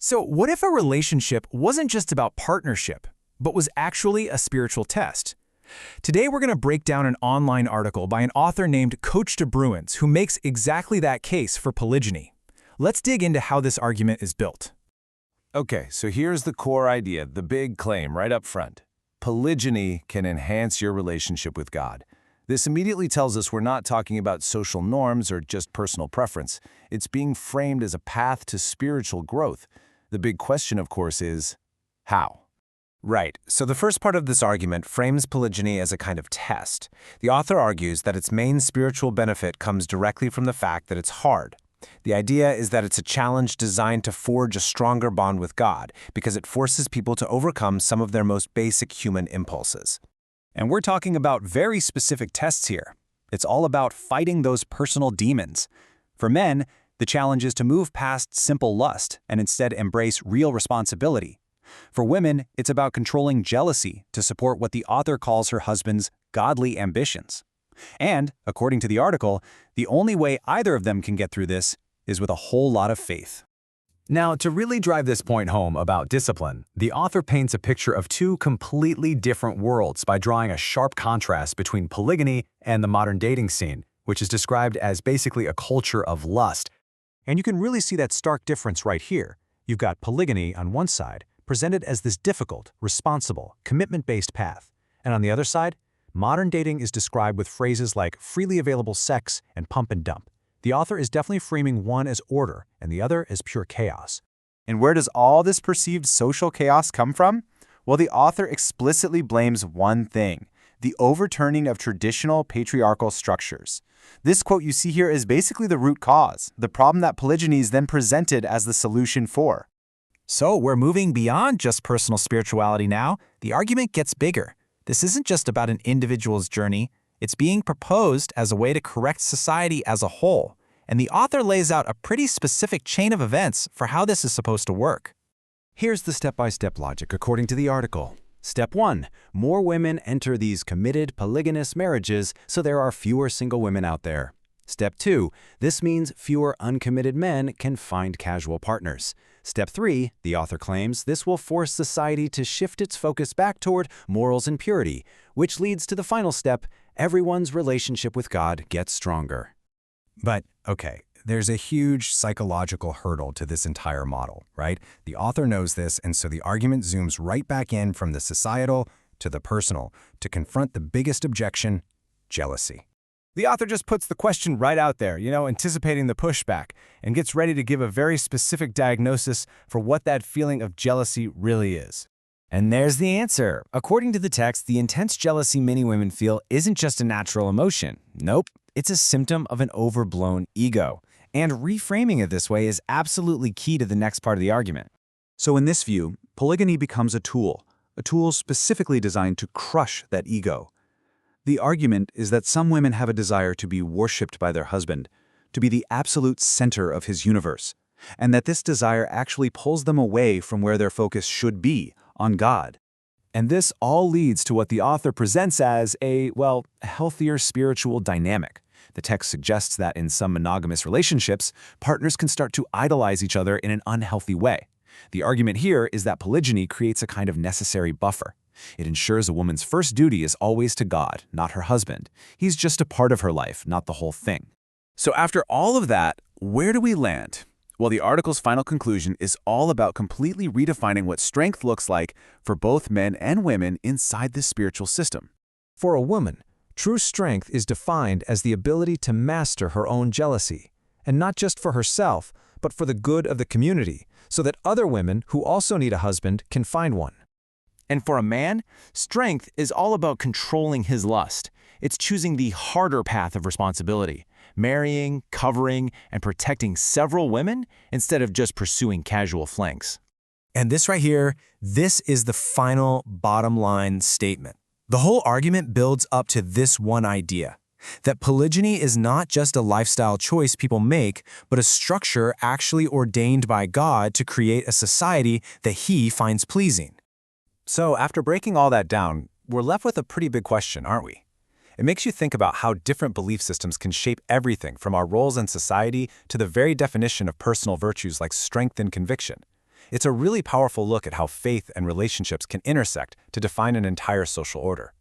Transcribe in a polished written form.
So what if a relationship wasn't just about partnership, but was actually a spiritual test? Today we're going to break down an online article by an author named Coach Bruyns who makes exactly that case for polygyny. Let's dig into how this argument is built. Okay, so here's the core idea, the big claim right up front. Polygyny can enhance your relationship with God. This immediately tells us we're not talking about social norms or just personal preference. It's being framed as a path to spiritual growth. The big question, of course, is how? Right, so the first part of this argument frames polygyny as a kind of test. The author argues that its main spiritual benefit comes directly from the fact that it's hard. The idea is that it's a challenge designed to forge a stronger bond with God because it forces people to overcome some of their most basic human impulses. And we're talking about very specific tests here. It's all about fighting those personal demons. For men, the challenge is to move past simple lust and instead embrace real responsibility. For women, it's about controlling jealousy to support what the author calls her husband's godly ambitions. And, according to the article, the only way either of them can get through this is with a whole lot of faith. Now, to really drive this point home about discipline, the author paints a picture of two completely different worlds by drawing a sharp contrast between polygyny and the modern dating scene, which is described as basically a culture of lust. And you can really see that stark difference right here. You've got polygyny on one side, presented as this difficult, responsible, commitment-based path. And on the other side, modern dating is described with phrases like freely available sex and pump and dump. The author is definitely framing one as order and the other as pure chaos. And where does all this perceived social chaos come from? Well, the author explicitly blames one thing: the overturning of traditional patriarchal structures. This quote you see here is basically the root cause, the problem that polygyny is then presented as the solution for. So we're moving beyond just personal spirituality now. The argument gets bigger. This isn't just about an individual's journey. It's being proposed as a way to correct society as a whole. And the author lays out a pretty specific chain of events for how this is supposed to work. Here's the step-by-step logic according to the article. Step 1. More women enter these committed, polygynous marriages, so there are fewer single women out there. Step 2. This means fewer uncommitted men can find casual partners. Step 3. The author claims this will force society to shift its focus back toward morals and purity, which leads to the final step: everyone's relationship with God gets stronger. But, okay, there's a huge psychological hurdle to this entire model, right? The author knows this, and so the argument zooms right back in from the societal to the personal to confront the biggest objection: jealousy. The author just puts the question right out there, anticipating the pushback, and gets ready to give a very specific diagnosis for what that feeling of jealousy really is. And there's the answer. According to the text, the intense jealousy many women feel isn't just a natural emotion. Nope, it's a symptom of an overblown ego. And reframing it this way is absolutely key to the next part of the argument. So in this view, polygyny becomes a tool specifically designed to crush that ego. The argument is that some women have a desire to be worshipped by their husband, to be the absolute center of his universe, and that this desire actually pulls them away from where their focus should be, on God. And this all leads to what the author presents as a healthier spiritual dynamic. The text suggests that in some monogamous relationships, partners can start to idolize each other in an unhealthy way. The argument here is that polygyny creates a kind of necessary buffer. It ensures a woman's first duty is always to God, not her husband. He's just a part of her life, not the whole thing. So after all of that, where do we land? Well, the article's final conclusion is all about completely redefining what strength looks like for both men and women inside this spiritual system. For a woman, true strength is defined as the ability to master her own jealousy, and not just for herself, but for the good of the community, so that other women who also need a husband can find one. And for a man, strength is all about controlling his lust. It's choosing the harder path of responsibility, marrying, covering, and protecting several women instead of just pursuing casual flanks. And this right here, this is the final bottom line statement. The whole argument builds up to this one idea, that polygyny is not just a lifestyle choice people make, but a structure actually ordained by God to create a society that He finds pleasing. So after breaking all that down, we're left with a pretty big question, aren't we? It makes you think about how different belief systems can shape everything from our roles in society to the very definition of personal virtues like strength and conviction. It's a really powerful look at how faith and relationships can intersect to define an entire social order.